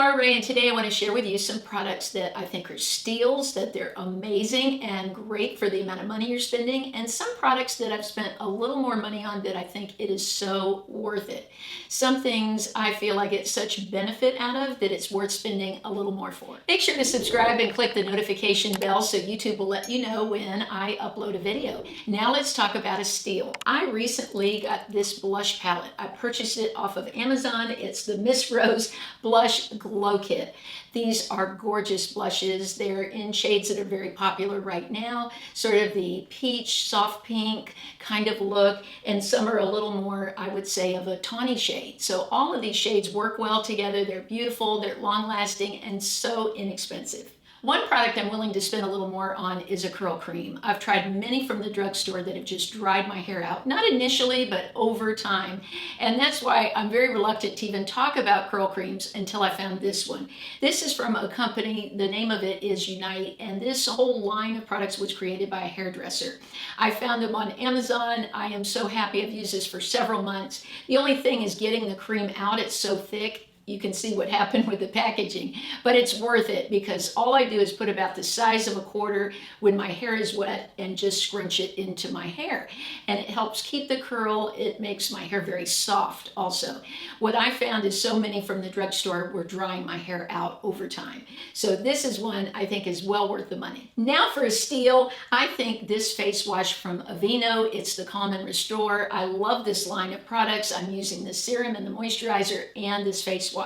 Ray, and today I want to share with you some products that I think are steals, that they're amazing and great for the amount of money you're spending, and some products that I've spent a little more money on that I think it is so worth it. Some things I feel I get such benefit out of that it's worth spending a little more for. Make sure to subscribe and click the notification bell so YouTube will let you know when I upload a video. Now let's talk about a steal. I recently got this blush palette. I purchased it off of Amazon. It's the Miss Rose Blush Glow Kit. These are gorgeous blushes. They're in shades that are very popular right now, sort of the peach, soft pink kind of look, and some are a little more, I would say, of a tawny shade. So all of these shades work well together. They're beautiful, they're long-lasting, and so inexpensive. One product I'm willing to spend a little more on is a curl cream. I've tried many from the drugstore that have just dried my hair out. Not initially, but over time. And that's why I'm very reluctant to even talk about curl creams until I found this one. This is from a company, the name of it is Unite, and this whole line of products was created by a hairdresser. I found them on Amazon. I am so happy. I've used this for several months. The only thing is getting the cream out. It's so thick. You can see what happened with the packaging, but it's worth it because all I do is put about the size of a quarter when my hair is wet and just scrunch it into my hair. And it helps keep the curl. It makes my hair very soft also. What I found is so many from the drugstore were drying my hair out over time. So this is one I think is well worth the money. Now for a steal, I think this face wash from Aveeno. It's the Calm and Restore. I love this line of products. I'm using the serum and the moisturizer and this face wash.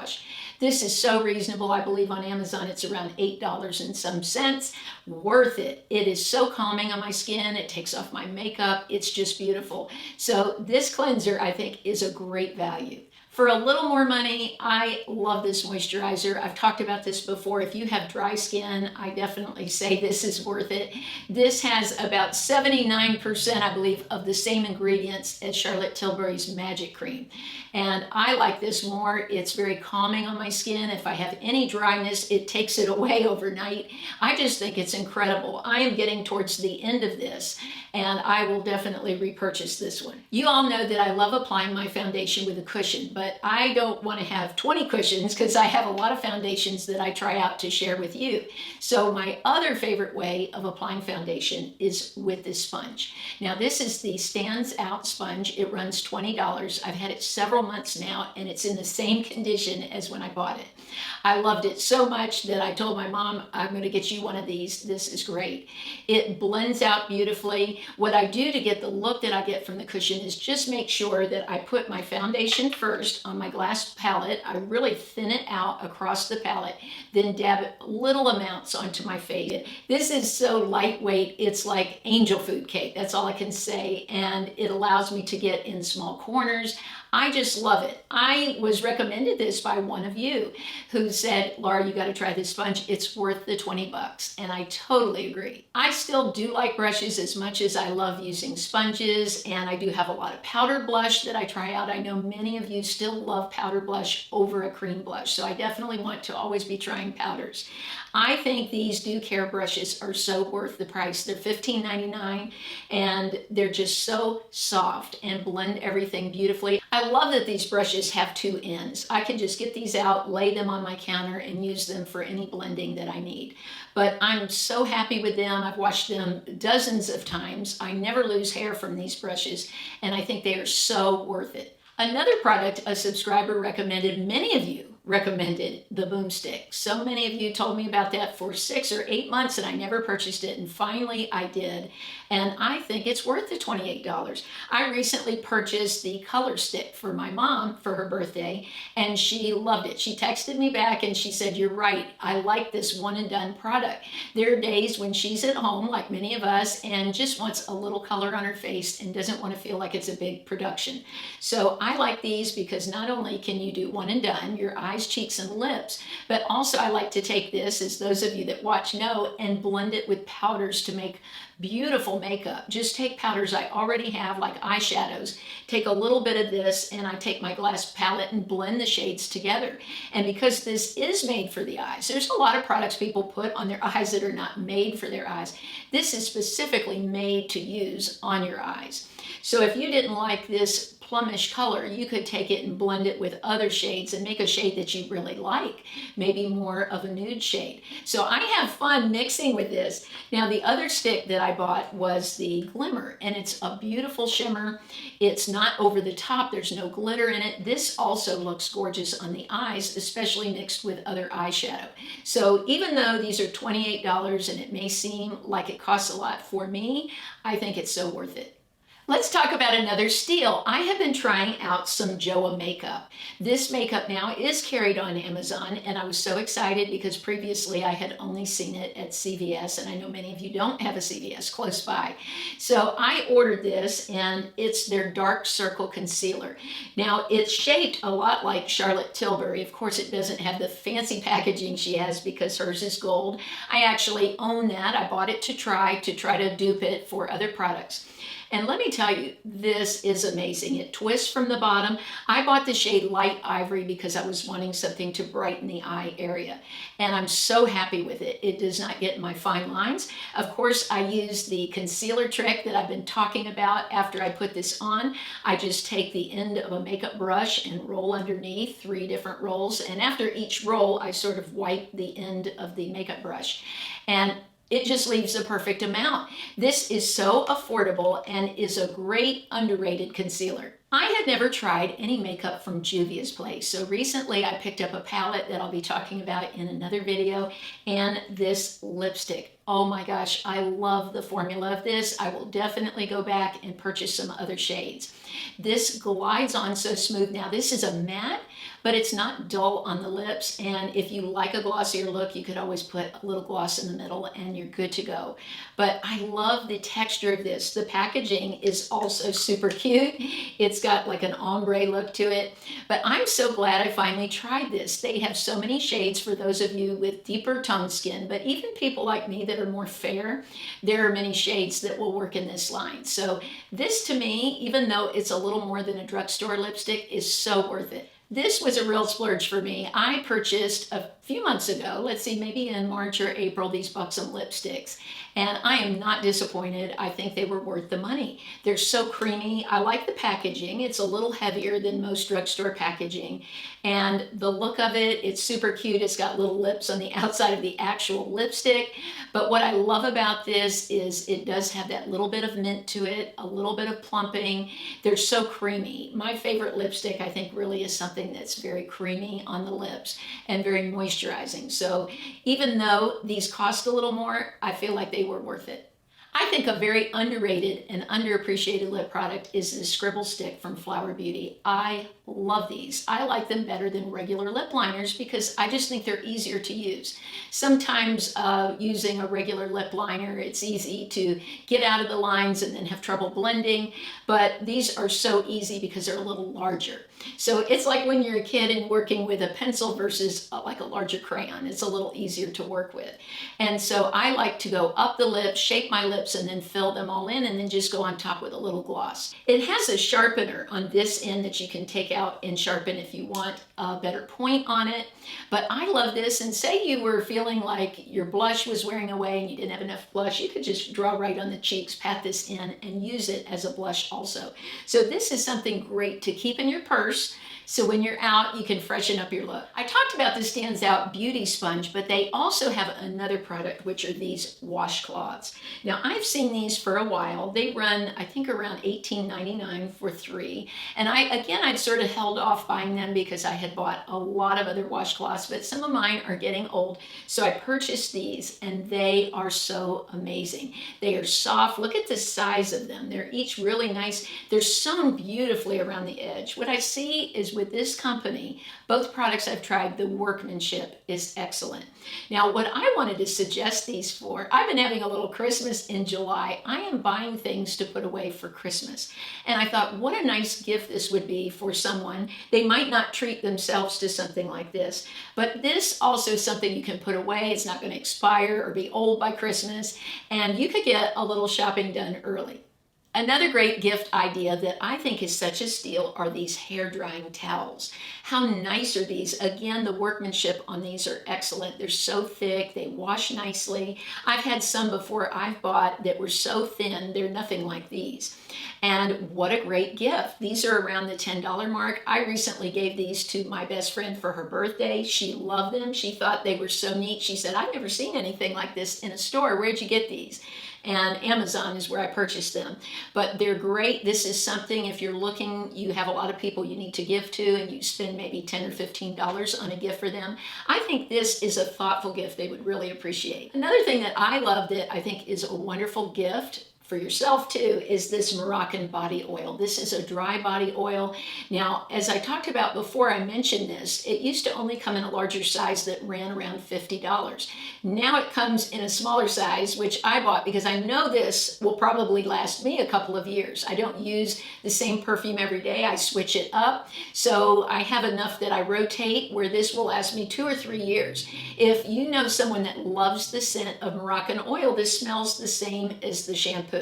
This is so reasonable. I believe on Amazon it's around $8 and some cents. Worth it. It is so calming on my skin. It takes off my makeup. It's just beautiful. So this cleanser I think is a great value. For a little more money, I love this moisturizer. I've talked about this before. If you have dry skin, I definitely say this is worth it. This has about 79%, I believe, of the same ingredients as Charlotte Tilbury's Magic Cream. And I like this more. It's very calming on my skin. If I have any dryness, it takes it away overnight. I just think it's incredible. I am getting towards the end of this, and I will definitely repurchase this one. You all know that I love applying my foundation with a cushion, but I don't want to have 20 cushions because I have a lot of foundations that I try out to share with you. So my other favorite way of applying foundation is with this sponge. Now this is the Stands Out sponge. It runs $20. I've had it several months now and it's in the same condition as when I bought it. I loved it so much that I told my mom, I'm going to get you one of these. This is great. It blends out beautifully. What I do to get the look that I get from the cushion is just make sure that I put my foundation first on my glass palette. I really thin it out across the palette, then dab little amounts onto my face. This is so lightweight, it's like angel food cake. That's all I can say. And it allows me to get in small corners. I just love it. I was recommended this by one of you who said, Laura, you got to try this sponge. It's worth the 20 bucks. And I totally agree. I still do like brushes as much as I love using sponges. And I do have a lot of powder blush that I try out. I know many of you still love powder blush over a cream blush. So I definitely want to always be trying powders. I think these Do Care brushes are so worth the price. They're $15.99 and they're just so soft and blend everything beautifully. I love that these brushes have two ends. I can just get these out, lay them on my counter, and use them for any blending that I need. But I'm so happy with them. I've washed them dozens of times. I never lose hair from these brushes, and I think they are so worth it. Another product a subscriber recommended, many of you recommended the boomstick. So many of you told me about that for 6 or 8 months and I never purchased it, and finally I did. And I think it's worth the $28. I recently purchased the color stick for my mom for her birthday and she loved it. She texted me back and she said, you're right, I like this one and done product. There are days when she's at home, like many of us, and just wants a little color on her face and doesn't want to feel like it's a big production. So I like these because not only can you do one and done, your eyes, cheeks, and lips, but also I like to take this, as those of you that watch know, and blend it with powders to make beautiful makeup. Just take powders I already have, like eyeshadows, take a little bit of this, and I take my glass palette and blend the shades together. And because this is made for the eyes, there's a lot of products people put on their eyes that are not made for their eyes. This is specifically made to use on your eyes. So if you didn't like this plummish color, you could take it and blend it with other shades and make a shade that you really like, maybe more of a nude shade. So I have fun mixing with this. Now the other stick that I bought was the Glimmer, and it's a beautiful shimmer. It's not over the top, there's no glitter in it. This also looks gorgeous on the eyes, especially mixed with other eyeshadow. So even though these are $28 and it may seem like it costs a lot, for me, I think it's so worth it. Let's talk about another steal. I have been trying out some JOA makeup. This makeup now is carried on Amazon, and I was so excited because previously I had only seen it at CVS, and I know many of you don't have a CVS close by. So I ordered this, and it's their Dark Circle Concealer. Now, it's shaped a lot like Charlotte Tilbury. Of course, it doesn't have the fancy packaging she has because hers is gold. I actually own that. I bought it to try to dupe it for other products. And let me tell you, this is amazing. It twists from the bottom. I bought the shade Light Ivory because I was wanting something to brighten the eye area. And I'm so happy with it. It does not get in my fine lines. Of course, I use the concealer trick that I've been talking about after I put this on. I just take the end of a makeup brush and roll underneath 3 different rolls. And after each roll, I sort of wipe the end of the makeup brush. And it just leaves the perfect amount. This is so affordable and is a great underrated concealer. I had never tried any makeup from Jules Place, so recently I picked up a palette that I'll be talking about in another video, and this lipstick. Oh my gosh, I love the formula of this. I will definitely go back and purchase some other shades. This glides on so smooth. Now this is a matte, but it's not dull on the lips, and if you like a glossier look, you could always put a little gloss in the middle and you're good to go. But I love the texture of this. The packaging is also super cute. It's got like an ombre look to it, but I'm so glad I finally tried this. They have so many shades for those of you with deeper toned skin, but even people like me that are more fair, there are many shades that will work in this line. So this to me, even though it's a little more than a drugstore lipstick, is so worth it. This was a real splurge for me. I purchased a few months ago, let's see, maybe in March or April, these Buxom lipsticks. And I am not disappointed. I think they were worth the money. They're so creamy. I like the packaging. It's a little heavier than most drugstore packaging. And the look of it, it's super cute. It's got little lips on the outside of the actual lipstick. But what I love about this is it does have that little bit of mint to it, a little bit of plumping. They're so creamy. My favorite lipstick, I think, really is something that's very creamy on the lips and very moisturizing. So even though these cost a little more, I feel like they were worth it. I think a very underrated and underappreciated lip product is the Scribble Stick from Flower Beauty. I love these. I like them better than regular lip liners because I just think they're easier to use. Sometimes using a regular lip liner, it's easy to get out of the lines and then have trouble blending, but these are so easy because they're a little larger. So it's like when you're a kid and working with a pencil versus like a larger crayon. It's a little easier to work with. And so I like to go up the lips, shape my lips, and then fill them all in and then just go on top with a little gloss. It has a sharpener on this end that you can take out and sharpen if you want a better point on it. But I love this, and say you were feeling like your blush was wearing away and you didn't have enough blush, you could just draw right on the cheeks, pat this in, and use it as a blush also. So this is something great to keep in your purse. So when you're out, you can freshen up your look. I talked about the Stands Out Beauty Sponge, but they also have another product, which are these washcloths. Now, I've seen these for a while. They run, I think, around $18.99 for 3. And I'd sort of held off buying them because I had bought a lot of other washcloths, but some of mine are getting old. So I purchased these, and they are so amazing. They are soft. Look at the size of them. They're each really nice. They're sewn beautifully around the edge. What I see is with this company, both products I've tried, the workmanship is excellent. Now, what I wanted to suggest these for, I've been having a little Christmas in July. I am buying things to put away for Christmas. And I thought, what a nice gift this would be for someone. They might not treat themselves to something like this, but this also is something you can put away. It's not going to expire or be old by Christmas, and you could get a little shopping done early. Another great gift idea that I think is such a steal are these hair drying towels. How nice are these? Again, the workmanship on these are excellent. They're so thick, they wash nicely. I've had some before I've bought that were so thin, they're nothing like these. And what a great gift. These are around the $10 mark. I recently gave these to my best friend for her birthday. She loved them. She thought they were so neat. She said, I've never seen anything like this in a store. Where'd you get these? And Amazon is where I purchased them. But they're great. This is something, if you're looking, you have a lot of people you need to give to, and you spend maybe $10 or $15 on a gift for them. I think this is a thoughtful gift they would really appreciate. Another thing that I love that I think is a wonderful gift for yourself too is this Moroccan body oil. This is a dry body oil. Now, as I talked about before I mentioned this, it used to only come in a larger size that ran around $50. Now it comes in a smaller size, which I bought because I know this will probably last me a couple of years. I don't use the same perfume every day. I switch it up. So I have enough that I rotate where this will last me 2 or 3 years. If you know someone that loves the scent of Moroccan oil, this smells the same as the shampoo.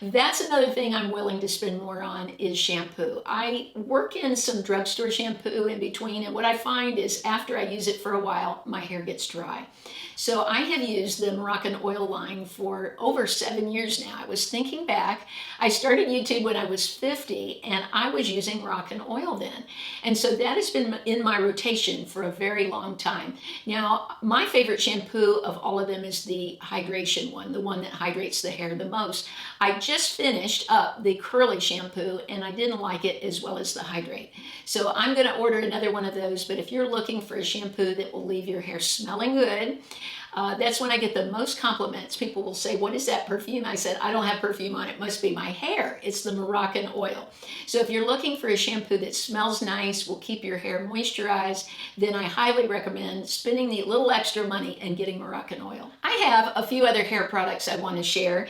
That's another thing I'm willing to spend more on is shampoo. I work in some drugstore shampoo in between, and what I find is after I use it for a while, my hair gets dry. So I have used the Moroccan oil line for over 7 years now. I was thinking back, I started YouTube when I was 50 and I was using Moroccan oil then. And so that has been in my rotation for a very long time. Now, my favorite shampoo of all of them is the hydration one, the one that hydrates the hair the most. I just finished up the curly shampoo and I didn't like it as well as the hydrate. So I'm going to order another one of those, but if you're looking for a shampoo that will leave your hair smelling good, that's when I get the most compliments. People will say, what is that perfume? I said, I don't have perfume on it. Must be my hair. It's the Moroccan oil. So if you're looking for a shampoo that smells nice, will keep your hair moisturized, then I highly recommend spending the little extra money and getting Moroccan oil. I have a few other hair products I want to share.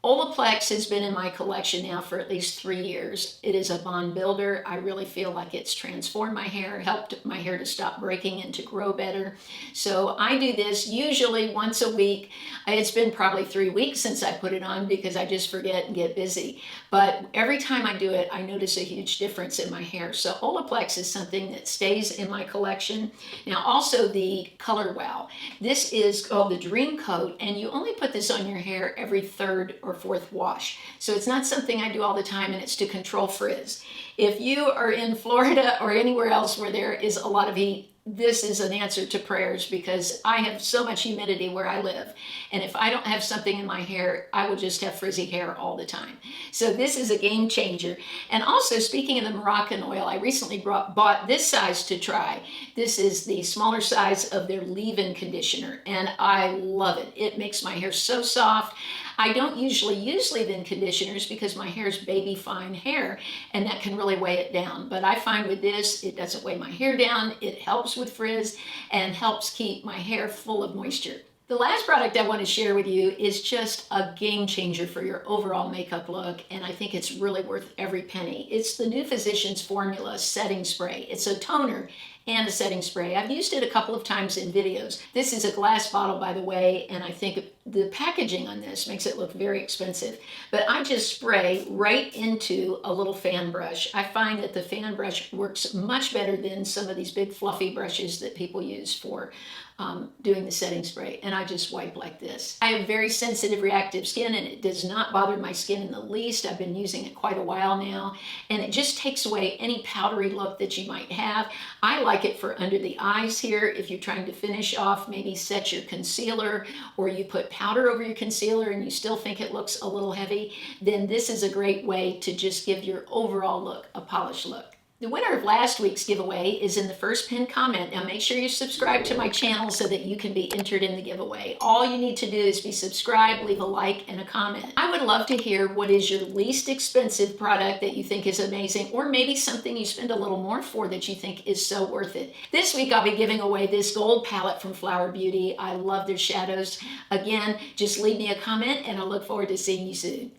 Olaplex has been in my collection now for at least 3 years. It is a bond builder. I really feel like it's transformed my hair, helped my hair to stop breaking and to grow better. So I do this usually once a week. It's been probably 3 weeks since I put it on because I just forget and get busy. But every time I do it, I notice a huge difference in my hair. So Olaplex is something that stays in my collection. Now also the Color Wow. This is called the Dream Coat, and you only put this on your hair every 3rd or 4th wash. So it's not something I do all the time, and it's to control frizz. If you are in Florida or anywhere else where there is a lot of heat, this is an answer to prayers because I have so much humidity where I live. And if I don't have something in my hair, I will just have frizzy hair all the time. So this is a game changer. And also, speaking of the Moroccan oil, I recently bought this size to try. This is the smaller size of their leave-in conditioner, and I love it. It makes my hair so soft. I don't usually use leave-in conditioners because my hair is baby fine hair, and that can really weigh it down. But I find with this, it doesn't weigh my hair down. It helps with frizz and helps keep my hair full of moisture. The last product I want to share with you is just a game changer for your overall makeup look, and I think it's really worth every penny. It's the new Physicians Formula Setting Spray. It's a toner and a setting spray. I've used it a couple of times in videos. This is a glass bottle, by the way, and I think the packaging on this makes it look very expensive. But I just spray right into a little fan brush. I find that the fan brush works much better than some of these big fluffy brushes that people use for doing the setting spray, and I just wipe like this. I have very sensitive reactive skin, and it does not bother my skin in the least. I've been using it quite a while now, and it just takes away any powdery look that you might have. I like it for under the eyes here. If you're trying to finish off, maybe set your concealer, or you put powder over your concealer and you still think it looks a little heavy, then this is a great way to just give your overall look a polished look. The winner of last week's giveaway is in the first pinned comment. Now make sure you subscribe to my channel so that you can be entered in the giveaway. All you need to do is be subscribed, leave a like, and a comment. I would love to hear what is your least expensive product that you think is amazing, or maybe something you spend a little more for that you think is so worth it. This week I'll be giving away this gold palette from Flower Beauty. I love their shadows. Again, just leave me a comment and I look forward to seeing you soon.